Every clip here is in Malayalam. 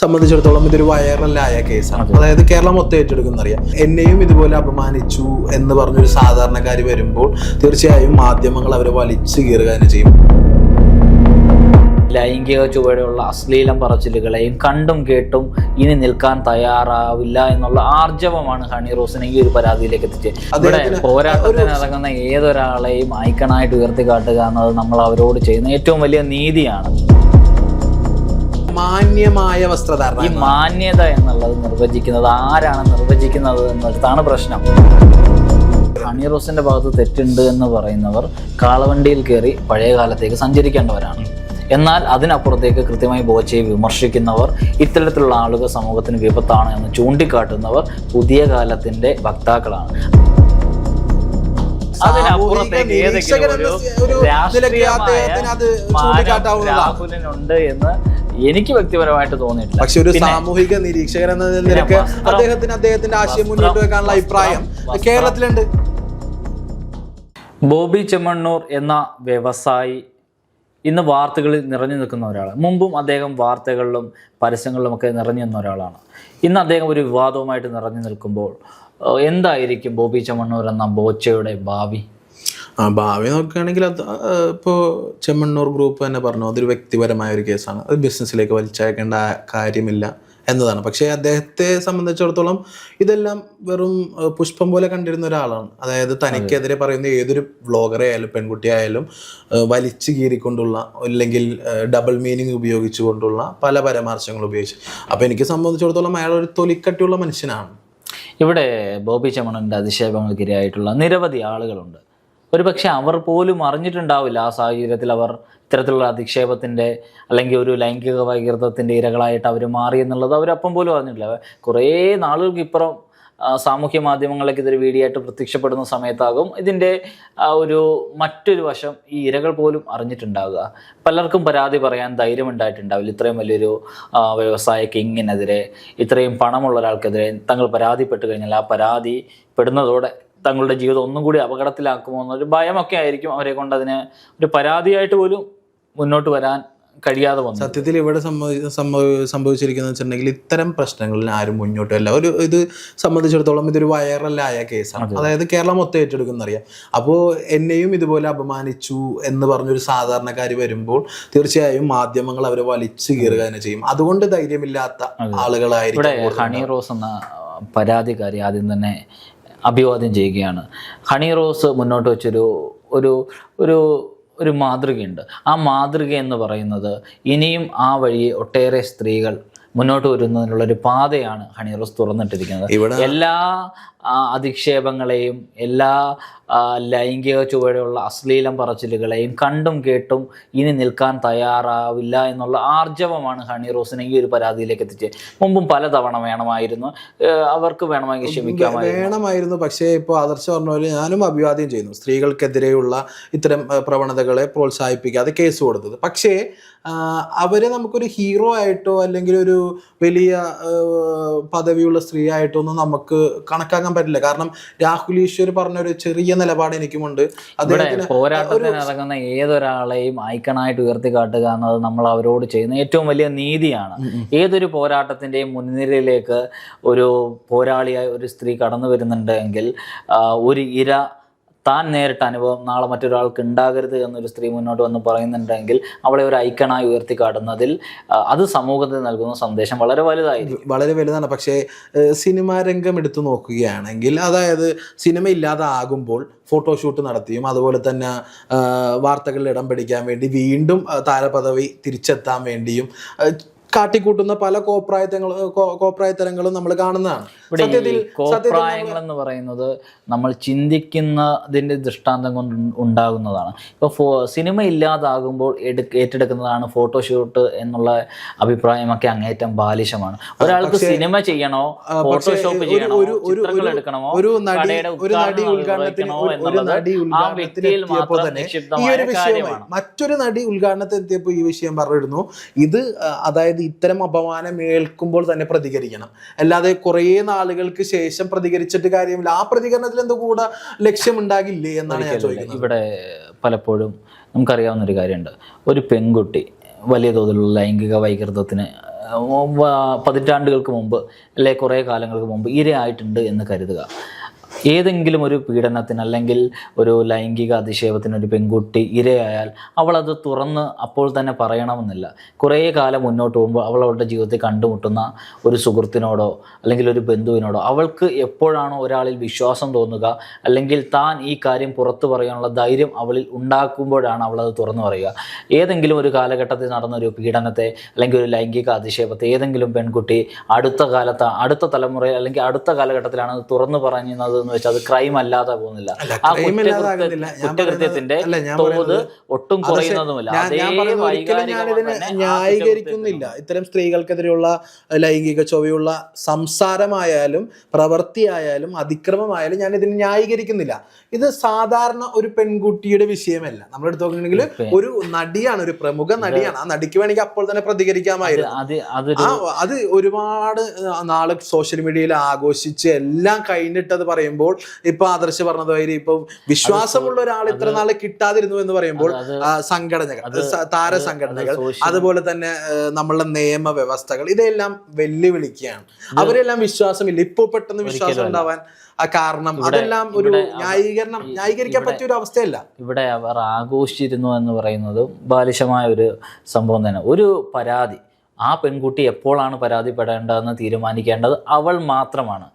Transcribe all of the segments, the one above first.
സംബന്ധിച്ചിടത്തോളം ഇതൊരു വൈറലായ കേസാണ്. അതായത് കേരളം മൊത്തം ഏറ്റെടുക്കുന്നറിയാം. എന്നെയും ഇതുപോലെ അപമാനിച്ചു എന്ന് പറഞ്ഞൊരു സാധാരണക്കാർ വരുമ്പോൾ തീർച്ചയായും മാധ്യമങ്ങൾ അവരെ വലിച്ചു കീറുക തന്നെ ചെയ്യും. ലൈംഗിക ചുവടെയുള്ള അശ്ലീലം പറച്ചിലുകളെയും കണ്ടും കേട്ടും ഇനി നിൽക്കാൻ തയ്യാറാവില്ല എന്നുള്ള ആർജവമാണ് ഹണി റോസിനെ ഈ ഒരു പരാതിയിലേക്ക് എത്തിച്ചത്. ഇവിടെ പോരാട്ടത്തിന് ഇറങ്ങുന്ന ഏതൊരാളെയും ഐക്കണായിട്ട് ഉയർത്തിക്കാട്ടുക എന്നത് നമ്മൾ അവരോട് ചെയ്യുന്ന ഏറ്റവും വലിയ നീതിയാണ്. മാന്യമായ വസ്ത്രധാരണം, ഈ മാന്യത എന്നുള്ളത് നിർവചിക്കുന്നത് ആരാണ് നിർവചിക്കുന്നത് എന്നതാണ് പ്രശ്നം. ഹണി റോസിന്റെ ഭാഗത്ത് തെറ്റുണ്ട് എന്ന് പറയുന്നവർ കാളവണ്ടിയിൽ കയറി പഴയ കാലത്തേക്ക് സഞ്ചരിക്കേണ്ടവരാണ്. എന്നാൽ അതിനപ്പുറത്തേക്ക് കൃത്യമായി ബോച്ചയെ വിമർശിക്കുന്നവർ, ഇത്തരത്തിലുള്ള ആളുകൾ സമൂഹത്തിന് വിപത്താണ് എന്ന് ചൂണ്ടിക്കാട്ടുന്നവർ പുതിയ കാലത്തിന്റെ വക്താക്കളാണ്. അതിനപ്പുറത്തേക്ക് ഏതെങ്കിലും ഒരു രാഷ്ട്രീയമായ രാഹുലിനുണ്ട് എന്ന് എനിക്ക് വ്യക്തിപരമായിട്ട് തോന്നിയിട്ടില്ല. പക്ഷെ ഒരു സാമൂഹിക നിരീക്ഷകൻ എന്ന നിലയ്ക്ക് അദ്ദേഹത്തിന്റെ ആശയം മുന്നോട്ട് വെക്കാനുള്ള അഭിപ്രായം കേരളത്തിലുണ്ട്. ബോബി ചെമ്മണ്ണൂർ എന്ന വ്യവസായി ഇന്ന് വാർത്തകളിൽ നിറഞ്ഞു നിൽക്കുന്ന ഒരാളാണ്. മുമ്പും അദ്ദേഹം വാർത്തകളിലും പരസ്യങ്ങളിലുമൊക്കെ നിറഞ്ഞു നിന്ന ഒരാളാണ്. ഇന്ന് അദ്ദേഹം ഒരു വിവാദവുമായിട്ട് നിറഞ്ഞു നിൽക്കുമ്പോൾ എന്തായിരിക്കും ബോബി ചെമ്മണ്ണൂർ എന്ന ബോച്ചയുടെ ഭാവി? ഭാവി നോക്കുകയാണെങ്കിൽ അത് ഇപ്പോൾ ചെമ്മണ്ണൂർ ഗ്രൂപ്പ് തന്നെ പറഞ്ഞു, അതൊരു വ്യക്തിപരമായ ഒരു കേസാണ്, അത് ബിസിനസ്സിലേക്ക് വലിച്ചയക്കേണ്ട കാര്യമില്ല എന്നതാണ്. പക്ഷേ അദ്ദേഹത്തെ സംബന്ധിച്ചിടത്തോളം ഇതെല്ലാം വെറും പുഷ്പം പോലെ കണ്ടിരുന്ന ഒരാളാണ്. അതായത് തനിക്കെതിരെ പറയുന്ന ഏതൊരു വ്ളോഗറെ ആയാലും പെൺകുട്ടിയായാലും വലിച്ചു കീറിക്കൊണ്ടുള്ള അല്ലെങ്കിൽ ഡബിൾ മീനിങ് ഉപയോഗിച്ചുകൊണ്ടുള്ള പല പരാമർശങ്ങൾ ഉപയോഗിച്ചു. അപ്പോൾ എനിക്ക് സംബന്ധിച്ചിടത്തോളം അയാൾ ഒരു തൊലിക്കട്ടിയുള്ള മനുഷ്യനാണ്. ഇവിടെ ബോബി ചെമ്മണ്ണൂരിൻ്റെ അധിക്ഷേപങ്ങൾക്കിരയായിട്ടുള്ള നിരവധി ആളുകളുണ്ട്. ഒരു പക്ഷെ അവർ പോലും അറിഞ്ഞിട്ടുണ്ടാവില്ല ആ സാഹചര്യത്തിൽ അവർ ഇത്തരത്തിലുള്ള അധിക്ഷേപത്തിൻ്റെ അല്ലെങ്കിൽ ഒരു ലൈംഗിക വൈകൃതത്തിൻ്റെ ഇരകളായിട്ട് അവർ മാറി എന്നുള്ളത് അവരപ്പം പോലും അറിഞ്ഞിട്ടില്ല. കുറേ നാളുകൾക്ക് ഇപ്പുറം സാമൂഹ്യ മാധ്യമങ്ങളിലേക്ക് ഇതൊരു വീഡിയോ ആയിട്ട് പ്രത്യക്ഷപ്പെടുന്ന സമയത്താകും ഇതിൻ്റെ മറ്റൊരു വശം ഈ ഇരകൾ പോലും അറിഞ്ഞിട്ടുണ്ടാവുക. പലർക്കും പരാതി പറയാൻ ധൈര്യം ഉണ്ടായിട്ടുണ്ടാവില്ല. ഇത്രയും വലിയൊരു വ്യവസായ കിങ്ങിനെതിരെ, ഇത്രയും പണമുള്ള ഒരാൾക്കെതിരെ തങ്ങൾ പരാതിപ്പെട്ട് കഴിഞ്ഞാൽ ആ പരാതി പെടുന്നതോടെ തങ്ങളുടെ ജീവിതം ഒന്നും കൂടി അപകടത്തിലാക്കുമോ എന്നൊരു ഭയമൊക്കെ ആയിരിക്കും അവരെ കൊണ്ട് അതിന് ഒരു പരാതിയായിട്ട് പോലും മുന്നോട്ട് വരാൻ കഴിയാതെ വന്നു. സത്യത്തിൽ ഇവിടെ സംഭവിച്ചിരിക്കുന്നത് വെച്ചിട്ടുണ്ടെങ്കിൽ ഇത്തരം പ്രശ്നങ്ങളിൽ ആരും മുന്നോട്ട് വരില്ല. ഇത് സംബന്ധിച്ചിടത്തോളം ഇതൊരു വൈറലായ കേസാണ്. അതായത് കേരളം മൊത്തം ഏറ്റെടുക്കുന്നറിയാം. അപ്പോൾ എന്നെയും ഇതുപോലെ അപമാനിച്ചു എന്ന് പറഞ്ഞൊരു സാധാരണക്കാർ വരുമ്പോൾ തീർച്ചയായും മാധ്യമങ്ങൾ അവരെ വലിച്ചു കീറുക തന്നെ ചെയ്യും. അതുകൊണ്ട് ധൈര്യമില്ലാത്ത ആളുകളായിരിക്കും. ഇവിടെ ഹണി റോസ് എന്ന പരാതിക്കാരി ആദ്യം തന്നെ അഭിവാദ്യം ചെയ്യുകയാണ്. ഹണി റോസ് മുന്നോട്ട് വെച്ചൊരു ഒരു ഒരു ഒരു മാതൃകയുണ്ട്. ആ മാതൃക എന്ന് പറയുന്നത് ഇനിയും ആ വഴി ഒട്ടേറെ സ്ത്രീകൾ മുന്നോട്ട് വരുന്നതിനുള്ളൊരു പാതയാണ് ഹണി റോസ് തുറന്നിട്ടിരിക്കുന്നത്. എല്ലാ അധിക്ഷേപങ്ങളെയും എല്ലാ ലൈംഗിക ചുവടെയുള്ള അശ്ലീലം പറച്ചിലുകളെയും കണ്ടും കേട്ടും ഇനി നിൽക്കാൻ തയ്യാറാവില്ല എന്നുള്ള ആർജവമാണ് ഹണി റോസിനെ ഈ ഒരു പരാതിയിലേക്ക് എത്തിച്ചത്. മുമ്പും പലതവണ അവർക്ക് വേണമെങ്കിൽ വേണമായിരുന്നു. പക്ഷേ ഇപ്പോൾ ആദർശ പറഞ്ഞ പോലെ ഞാനും അഭിവാദ്യം ചെയ്യുന്നു സ്ത്രീകൾക്കെതിരെയുള്ള ഇത്തരം പ്രവണതകളെ പ്രോത്സാഹിപ്പിക്കാതെ കേസ് കൊടുത്തത്. പക്ഷേ അവരെ നമുക്കൊരു ഹീറോ ആയിട്ടോ അല്ലെങ്കിൽ ഒരു വലിയ പദവിയുള്ള സ്ത്രീ ആയിട്ടോ ഒന്നും നമുക്ക് കണക്കാക്കാൻ പറ്റില്ല. കാരണം രാഹുൽ ഈശ്വർ പറഞ്ഞൊരു ചെറിയ നിലപാട് എനിക്കുമുണ്ട്. പോരാട്ടത്തിന് ഇറങ്ങുന്ന ഏതൊരാളെയും ഐക്കണായിട്ട് ഉയർത്തിക്കാട്ടുക എന്നത് നമ്മൾ അവരോട് ചെയ്യുന്ന ഏറ്റവും വലിയ നീതിയാണ്. ഏതൊരു പോരാട്ടത്തിന്റെയും മുൻനിരയിലേക്ക് ഒരു പോരാളിയായി ഒരു സ്ത്രീ കടന്നു വരുന്നുണ്ടെങ്കിൽ ഒരു ഇര താൻ നേരിട്ട അനുഭവം നാളെ മറ്റൊരാൾക്ക് ഉണ്ടാകരുത് എന്നൊരു സ്ത്രീ മുന്നോട്ട് വന്ന് പറയുന്നുണ്ടെങ്കിൽ അവളെ ഒരു ഐക്കണായി ഉയർത്തിക്കാട്ടുന്നതിൽ അത് സമൂഹത്തിന് നൽകുന്ന സന്ദേശം വളരെ വലുതായിരിക്കും. വളരെ വലുതാണ്. പക്ഷേ സിനിമാ രംഗം എടുത്തു നോക്കുകയാണെങ്കിൽ, അതായത് സിനിമ ഇല്ലാതെ ആകുമ്പോൾ ഫോട്ടോഷൂട്ട് നടത്തിയും അതുപോലെ തന്നെ വാർത്തകളിൽ ഇടം പിടിക്കാൻ വേണ്ടി വീണ്ടും താരപദവി തിരിച്ചെത്താൻ വേണ്ടിയും കാട്ടിക്കൂട്ടുന്ന പല കോപ്രായത്തരങ്ങളും നമ്മൾ കാണുന്നതാണ്. കോപ്രായങ്ങൾ എന്ന് പറയുന്നത് നമ്മൾ ചിന്തിക്കുന്നതിൻ്റെ ദൃഷ്ടാന്തം കൊണ്ട് ഉണ്ടാകുന്നതാണ്. ഇപ്പോൾ സിനിമ ഇല്ലാതാകുമ്പോൾ ഏറ്റെടുക്കുന്നതാണ് ഫോട്ടോഷൂട്ട് എന്നുള്ള അഭിപ്രായമൊക്കെ അങ്ങേറ്റം ബാലിശമാണ്. ഒരാൾക്ക് സിനിമ ചെയ്യണോ, ഫോട്ടോഷോപ്പ് ചെയ്യണോ, ചിത്രങ്ങൾ എടുക്കണമോ, കടയുടെ ഉദ്ഘാടനം നിർവഹിക്കണോ എന്നുള്ളത് ആ വ്യക്തിയിൽ മാത്രം നിക്ഷിപ്തമായ കാര്യമാണ്. മറ്റൊരു നടി ഉദ്ഘാടനത്തിൽ എത്തിയപ്പോൾ ഈ വിഷയം പറഞ്ഞിരുന്നു, ഇത് അതായത് ഇത്തരം അപമാനം ഏൽക്കുമ്പോൾ തന്നെ പ്രതികരിക്കണം, അല്ലാതെ കുറേ നാളുകൾക്ക് ശേഷം പ്രതികരിച്ചിട്ട് കാര്യമില്ല. ആ പ്രതികരണത്തിൽ എന്തോ കൂടെ ലക്ഷ്യമുണ്ടാകില്ലേ എന്നാണ് ഞാൻ ചോദിക്കുന്നത്. ഇവിടെ പലപ്പോഴും നമുക്കറിയാവുന്നൊരു കാര്യമുണ്ട്. ഒരു പെൺകുട്ടി വലിയ തോതിലുള്ള ലൈംഗിക വൈകൃതത്തിന് പതിറ്റാണ്ടുകൾക്ക് മുമ്പ് അല്ലെ കുറേ കാലങ്ങൾക്ക് മുമ്പ് ഇരയായിട്ടുണ്ട് എന്ന് കരുതുക. ഏതെങ്കിലും ഒരു പീഡനത്തിന് അല്ലെങ്കിൽ ഒരു ലൈംഗിക അധിക്ഷേപത്തിന് ഒരു പെൺകുട്ടി ഇരയായാൽ അവളത് തുറന്ന് അപ്പോൾ തന്നെ പറയണമെന്നില്ല. കുറേ കാലം മുന്നോട്ട് പോകുമ്പോൾ അവൾ അവളുടെ ജീവിതത്തിൽ കണ്ടുമുട്ടുന്ന ഒരു സുഹൃത്തിനോടോ അല്ലെങ്കിൽ ഒരു ബന്ധുവിനോടോ അവൾക്ക് എപ്പോഴാണോ ഒരാളിൽ വിശ്വാസം തോന്നുക, അല്ലെങ്കിൽ താൻ ഈ കാര്യം പുറത്തു പറയാനുള്ള ധൈര്യം അവളിൽ ഉണ്ടാക്കുമ്പോഴാണ് അവളത് തുറന്നു പറയുക. ഏതെങ്കിലും ഒരു കാലഘട്ടത്തിൽ നടന്ന ഒരു പീഡനത്തെ അല്ലെങ്കിൽ ഒരു ലൈംഗിക അധിക്ഷേപത്തെ ഏതെങ്കിലും പെൺകുട്ടി അടുത്ത തലമുറയിൽ അല്ലെങ്കിൽ അടുത്ത കാലഘട്ടത്തിലാണ് അത് തുറന്നു പറയുന്നത് എന്ന് വെച്ചാൽ അത് ക്രൈം അല്ലാതെ പോകുന്നില്ല. ആ കുറ്റകൃത്യത്തിന്റെ തോത് ഒട്ടും കുറയുന്നതുമില്ല. ന്യായീകരിക്കുന്നില്ല. ഇത്തരം സ്ത്രീകൾക്കെതിരെയുള്ള ലൈംഗിക ചൊവ്വയുള്ള സംസാരമായാലും പ്രവൃത്തിയായാലും അതിക്രമമായാലും ഞാൻ ഇതിനെ ന്യായീകരിക്കുന്നില്ല. ഇത് സാധാരണ ഒരു പെൺകുട്ടിയുടെ വിഷയമല്ല. നമ്മളെടുത്ത് നോക്കുകയാണെങ്കിൽ ഒരു നടിയാണ്, ഒരു പ്രമുഖ നടിയാണ്. ആ നടിക്ക് വേണമെങ്കിൽ അപ്പോൾ തന്നെ പ്രതികരിക്കാമായിരുന്നു. അത് ഒരുപാട് നാള് സോഷ്യൽ മീഡിയയിൽ ആഘോഷിച്ച് എല്ലാം കഴിഞ്ഞിട്ടത് പറയുമ്പോൾ ഇപ്പൊ ആദർശ് പറഞ്ഞതുമാതിരി ഇപ്പൊ വിശ്വാസമുള്ള ഒരാൾ ഇത്ര നാള് കിട്ടാതിരുന്നു എന്ന് പറയുമ്പോൾ സംഘടനകൾ, താരസംഘടനകൾ, അതുപോലെ തന്നെ നമ്മളുടെ നിയമവ്യവസ്ഥകൾ ഇതെല്ലാം വെല്ലുവിളിക്കുകയാണ്. അവരെല്ലാം വിശ്വാസമില്ല. ഇപ്പോൾ പെട്ടെന്ന് വിശ്വാസം ഉണ്ടാവാൻ കാരണം അതെല്ലാം ഒരു ന്യായീകരിക്കാൻ പറ്റിയ ഒരു അവസ്ഥയല്ല. ഇവിടെ അവർ ആഘോഷിച്ചിരുന്നു എന്ന് പറയുന്നത് ബാലിശമായ ഒരു സംഭവം തന്നെ. ഒരു പരാതി, ആ പെൺകുട്ടി എപ്പോഴാണ് പരാതിപ്പെടേണ്ടതെന്ന് തീരുമാനിക്കേണ്ടത് അവൾ മാത്രമാണ്.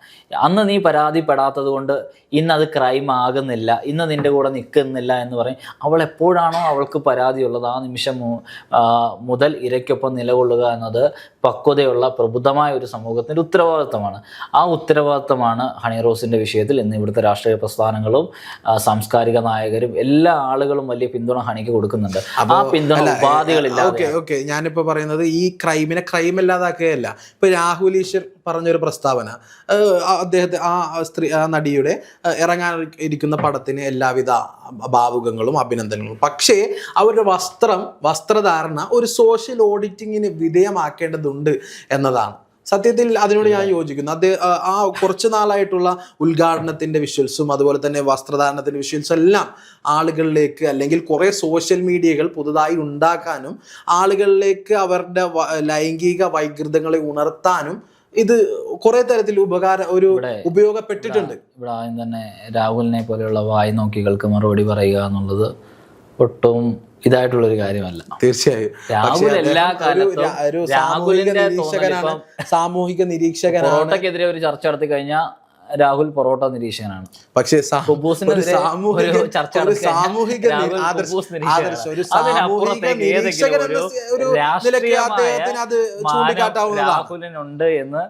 അന്ന് നീ പരാതിപ്പെടാത്തത് കൊണ്ട് ഇന്നത് ക്രൈം ആകുന്നില്ല, ഇന്ന് നിൻ്റെ കൂടെ നിൽക്കുന്നില്ല എന്ന് പറയും. അവൾ എപ്പോഴാണോ അവൾക്ക് പരാതിയുള്ളത് ആ നിമിഷം മുതൽ ഇരയ്ക്കൊപ്പം നിലകൊള്ളുക എന്നത് പക്വതയുള്ള പ്രബുദ്ധമായ ഒരു സമൂഹത്തിൻ്റെ ഉത്തരവാദിത്തമാണ്. ആ ഉത്തരവാദിത്തമാണ് ഹണി റോസിൻ്റെ വിഷയത്തിൽ ഇന്ന് ഇവിടുത്തെ രാഷ്ട്രീയ പ്രസ്ഥാനങ്ങളും സാംസ്കാരിക നായകരും എല്ലാ ആളുകളും വലിയ പിന്തുണ ഹണിക്ക് കൊടുക്കുന്നുണ്ട്. ആ പിന്തുണ ഉപാധികളില്ല. ഓക്കെ, ഞാനിപ്പോൾ പറയുന്നത് ഈ ക്രൈമിനെ ക്രൈം അല്ലാതാക്കുകയല്ല. ഇപ്പൊ രാഹുൽ ഈശ്വർ പറഞ്ഞൊരു പ്രസ്താവന, അദ്ദേഹത്തെ ആ നടിയുടെ ഇറങ്ങാനിരിക്കുന്ന പടത്തിന് എല്ലാവിധ ഭാവുകങ്ങളും അഭിനന്ദനങ്ങളും. പക്ഷേ അവരുടെ വസ്ത്രധാരണ ഒരു സോഷ്യൽ ഓഡിറ്റിങ്ങിന് വിധേയമാക്കേണ്ടതുണ്ട് എന്നതാണ് സത്യത്തിൽ. അതിനോട് ഞാൻ യോജിക്കുന്നു. ആ കുറച്ച് നാളായിട്ടുള്ള ഉദ്ഘാടനത്തിന്റെ വിഷ്വൽസും അതുപോലെ തന്നെ വസ്ത്രധാരണത്തിന്റെ വിഷ്വൽസും എല്ലാം ആളുകളിലേക്ക്, അല്ലെങ്കിൽ കുറെ സോഷ്യൽ മീഡിയകൾ പുതുതായി ഉണ്ടാക്കാനും ആളുകളിലേക്ക് അവരുടെ ലൈംഗിക വൈകൃതങ്ങളെ ഉണർത്താനും ഇത് കുറെ തരത്തിൽ ഉപയോഗപ്പെട്ടിട്ടുണ്ട്. ഇവിടെ ആദ്യം തന്നെ രാഹുലിനെ പോലെയുള്ള വായി നോക്കികൾക്ക് മറുപടി പറയുക എന്നുള്ളത് ഒട്ടും ഇതായിട്ടുള്ളൊരു കാര്യമല്ല. തീർച്ചയായും രാഹുൽ എല്ലാ കാലത്തും സാമൂഹിക നിരീക്ഷകനാണ്. പൊറോട്ടക്കെതിരെ ഒരു ചർച്ച നടത്തി കഴിഞ്ഞാൽ രാഹുൽ പൊറോട്ട നിരീക്ഷകനാണ്. പക്ഷേ രാഹുലിനുണ്ട് എന്ന്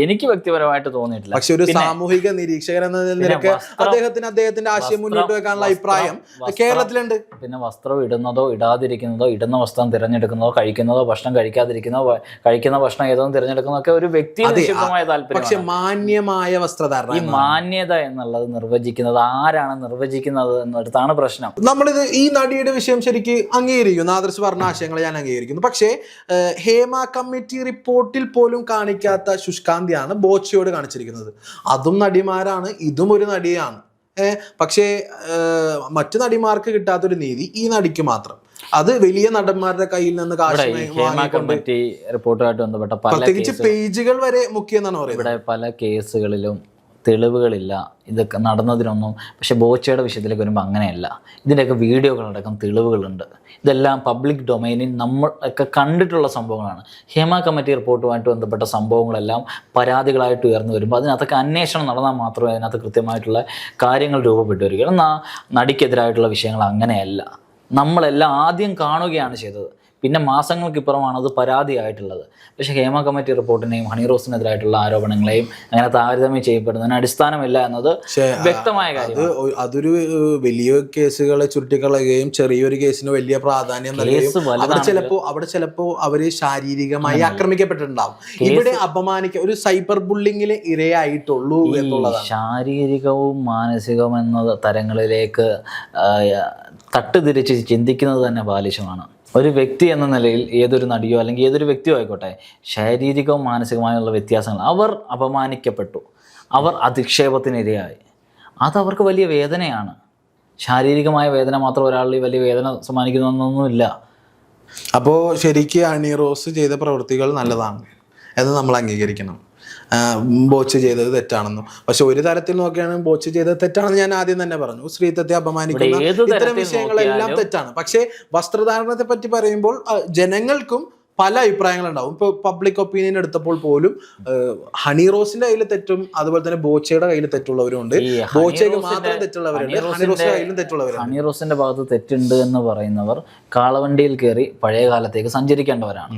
എനിക്ക് വ്യക്തിപരമായിട്ട് തോന്നിയിട്ടില്ല. പക്ഷെ ഒരു സാമൂഹിക നിരീക്ഷകൻ എന്ന നിലയ്ക്ക് അദ്ദേഹത്തിന്റെ ആശയം മുന്നോട്ട് വെക്കാനുള്ള അഭിപ്രായം കേരളത്തിലുണ്ട്. പിന്നെ വസ്ത്രം ഇടുന്നതോ ഇടാതിരിക്കുന്നതോ, ഇടുന്ന വസ്ത്രം തിരഞ്ഞെടുക്കുന്നതോ, കഴിക്കുന്നതോ ഭക്ഷണം കഴിക്കാതിരിക്കുന്നതോ, കഴിക്കുന്ന ഭക്ഷണം ഏതോ തിരഞ്ഞെടുക്കുന്നതൊക്കെ ഒരു വ്യക്തിനിഷ്ഠമായ താല്പര്യം. പക്ഷെ മാന്യമായ വസ്ത്രധാരണം, ഈ മാന്യത എന്നുള്ളത് നിർവചിക്കുന്നത് ആരാണ് നിർവചിക്കുന്നത് എന്നിടത്താണ് പ്രശ്നം. നമ്മളിത് ഈ നടിയുടെ വിഷയം ശരിക്ക് അംഗീകരിക്കുന്നു, ആദർശ് പറഞ്ഞ ആശയങ്ങളെ ഞാൻ അംഗീകരിക്കുന്നു. പക്ഷേ ഹേമ കമ്മിറ്റി റിപ്പോർട്ടിൽ പോലും കാണിക്കാത്ത ശുഷ്കാന്തിയാണ് ബോച്ചയോട് കാണിച്ചിരിക്കുന്നത്. അതും നടിമാരാണ്, ഇതും ഒരു നടിയാണ്. പക്ഷേ മറ്റു നടിമാർക്ക് കിട്ടാത്തൊരു നീതി ഈ നടിക്ക് മാത്രം. അത് വലിയ നടന്മാരുടെ കയ്യിൽ നിന്ന് റിപ്പോർട്ടുമായിട്ട് ബന്ധപ്പെട്ട പ്രത്യേകിച്ച് പേജുകൾ വരെ മുഖ്യെന്നാണ് പറയുന്നത്. ഇവിടെ പല കേസുകളിലും തെളിവുകളില്ല ഇതൊക്കെ നടന്നതിനൊന്നും. പക്ഷെ ബോച്ചയുടെ വിഷയത്തിലേക്ക് വരുമ്പോൾ അങ്ങനെയല്ല. ഇതിൻ്റെയൊക്കെ വീഡിയോകളടക്കം തെളിവുകളുണ്ട്. ഇതെല്ലാം പബ്ലിക് ഡൊമൈനിൽ നമ്മൾ ഒക്കെ കണ്ടിട്ടുള്ള സംഭവങ്ങളാണ്. ഹേമ കമ്മിറ്റി റിപ്പോർട്ടുമായിട്ട് ബന്ധപ്പെട്ട സംഭവങ്ങളെല്ലാം പരാതികളായിട്ട് ഉയർന്നു വരുമ്പോൾ അതിനകത്തൊക്കെ അന്വേഷണം നടന്നാൽ മാത്രമേ അതിനകത്ത് കൃത്യമായിട്ടുള്ള കാര്യങ്ങൾ രൂപപ്പെട്ടു വരികയുള്ളൂ. എന്നാൽ നടിക്കെതിരായിട്ടുള്ള വിഷയങ്ങൾ അങ്ങനെയല്ല. നമ്മളെല്ലാം ആദ്യം കാണുകയാണ് ചെയ്തത്, പിന്നെ മാസങ്ങൾക്കിപ്പുറമാണ് അത് പരാതിയായിട്ടുള്ളത്. പക്ഷേ ഹേമ കമ്മിറ്റി റിപ്പോർട്ടിനെയും ഹണി റോസിനെതിരായിട്ടുള്ള ആരോപണങ്ങളെയും അങ്ങനെ താരതമ്യം ചെയ്യപ്പെടുന്നതിന് അടിസ്ഥാനമില്ല എന്നത് വ്യക്തമായ കാര്യം. അതൊരു വലിയ കേസുകളെ ചുരുട്ടിക്കളയുകയും ചെറിയൊരു കേസിന് വലിയ പ്രാധാന്യം നൽകുകയും അവിടെ ചിലപ്പോ അവര് ശാരീരികമായി ആക്രമിക്കപ്പെട്ടിട്ടുണ്ടാവും. ഇവിടെ ഒരു സൈബർ ബുള്ളിങ്ങിലെ ഇരയായിട്ടുള്ളൂ എന്നുള്ളതാണ്. ശാരീരികവും മാനസികവും എന്ന തരങ്ങളിലേക്ക് തട്ടുതിരിച്ച് ചിന്തിക്കുന്നത് തന്നെ ബാലിശമാണ്. ഒരു വ്യക്തി എന്ന നിലയിൽ ഏതൊരു നടിയോ അല്ലെങ്കിൽ ഏതൊരു വ്യക്തിയോ ആയിക്കോട്ടെ, ശാരീരികവും മാനസികമായുള്ള വ്യത്യാസങ്ങൾ, അവർ അപമാനിക്കപ്പെട്ടു, അവർ അധിക്ഷേപത്തിനിരയായി, അതവർക്ക് വലിയ വേദനയാണ്. ശാരീരികമായ വേദന മാത്രം ഒരാളിൽ വലിയ വേദന സമ്മാനിക്കുന്നൊന്നുമില്ല. അപ്പോൾ ശരിക്കും ഹണി റോസ് ചെയ്ത പ്രവൃത്തികൾ നല്ലതാണ് എന്ന് നമ്മൾ അംഗീകരിക്കണം. ബോച്ച് ചെയ്തത് തെറ്റാണെന്നും. പക്ഷെ ഒരു തരത്തിൽ നോക്കുകയാണെങ്കിൽ ബോച്ച് ചെയ്തത് തെറ്റാണെന്ന് ഞാൻ ആദ്യം തന്നെ പറഞ്ഞു. സ്ത്രീത്വത്തെ അപമാനിക്കുന്ന ഇത്തരം വിഷയങ്ങളെല്ലാം തെറ്റാണ്. പക്ഷേ വസ്ത്രധാരണത്തെ പറ്റി പറയുമ്പോൾ ജനങ്ങൾക്കും പല അഭിപ്രായങ്ങളുണ്ടാവും. ഇപ്പോൾ പബ്ലിക് ഒപ്പീനിയൻ എടുത്തപ്പോൾ പോലും ഹണി റോസിന്റെ കയ്യിൽ തെറ്റും അതുപോലെ തന്നെ ബോച്ചയുടെ കയ്യിൽ തെറ്റുള്ളവരും ഉണ്ട്. ബോച്ചയ്ക്ക് മാത്രം തെറ്റുള്ളവരുണ്ട്, ഹണി റോസിന്റെ കയ്യിലും തെറ്റുള്ളവരുണ്ട്. ഹണി റോസിന്റെ ഭാഗത്ത് തെറ്റുണ്ട് എന്ന് പറയുന്നവർ കാളവണ്ടിയിൽ കയറി പഴയ കാലത്തേക്ക് സഞ്ചരിക്കേണ്ടവരാണ്.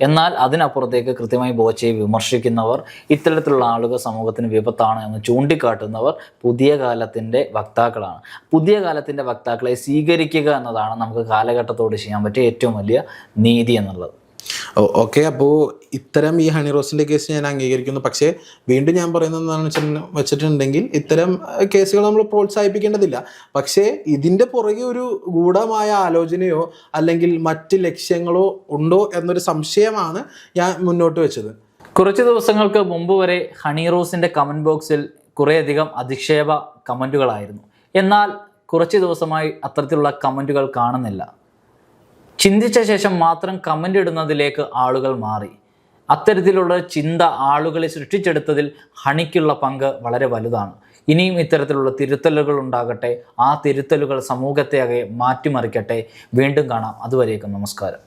എന്നാൽ അതിനപ്പുറത്തേക്ക് കൃത്യമായി ബോച്ചയെ വിമർശിക്കുന്നവർ, ഇത്തരത്തിലുള്ള ആളുകൾ സമൂഹത്തിന് വിപത്താണ് എന്ന് ചൂണ്ടിക്കാട്ടുന്നവർ പുതിയ കാലത്തിൻ്റെ വക്താക്കളാണ്. പുതിയ കാലത്തിൻ്റെ വക്താക്കളെ സ്വീകരിക്കുക എന്നതാണ് നമുക്ക് കാലഘട്ടത്തോട് ചെയ്യാൻ പറ്റിയ ഏറ്റവും വലിയ നീതി എന്നുള്ളത്. ഓക്കെ, അപ്പോൾ ഇത്തരം ഈ ഹണി റോസിന്റെ കേസ് ഞാൻ അംഗീകരിക്കുന്നു. പക്ഷേ വീണ്ടും ഞാൻ പറയുന്നത് എന്താണെന്ന് വെച്ചിട്ടുണ്ടെങ്കിൽ ഇത്തരം കേസുകൾ നമ്മൾ പ്രോത്സാഹിപ്പിക്കേണ്ടതില്ല. പക്ഷേ ഇതിൻ്റെ പുറകെ ഒരു ഗൂഢമായ ആലോചനയോ അല്ലെങ്കിൽ മറ്റ് ലക്ഷ്യങ്ങളോ ഉണ്ടോ എന്നൊരു സംശയമാണ് ഞാൻ മുന്നോട്ട് വെച്ചത്. കുറച്ച് ദിവസങ്ങൾക്ക് മുമ്പ് വരെ ഹണി റോസിന്റെ കമന്റ് ബോക്സിൽ കുറേയധികം അധിക്ഷേപ കമന്റുകളായിരുന്നു. എന്നാൽ കുറച്ച് ദിവസമായി അത്തരത്തിലുള്ള കമന്റുകൾ കാണുന്നില്ല. ചിന്തിച്ച ശേഷം മാത്രം കമൻ്റ് ഇടുന്നതിലേക്ക് ആളുകൾ മാറി. അത്തരത്തിലുള്ള ചിന്ത ആളുകളെ സൃഷ്ടിച്ചെടുത്തതിൽ ഹണിക്കുള്ള പങ്ക് വളരെ വലുതാണ്. ഇനിയും ഇത്തരത്തിലുള്ള തിരുത്തലുകൾ ഉണ്ടാകട്ടെ. ആ തിരുത്തലുകൾ സമൂഹത്തെ ആകെ മാറ്റിമറിക്കട്ടെ. വീണ്ടും കാണാം. അതുവരേക്കും നമസ്കാരം.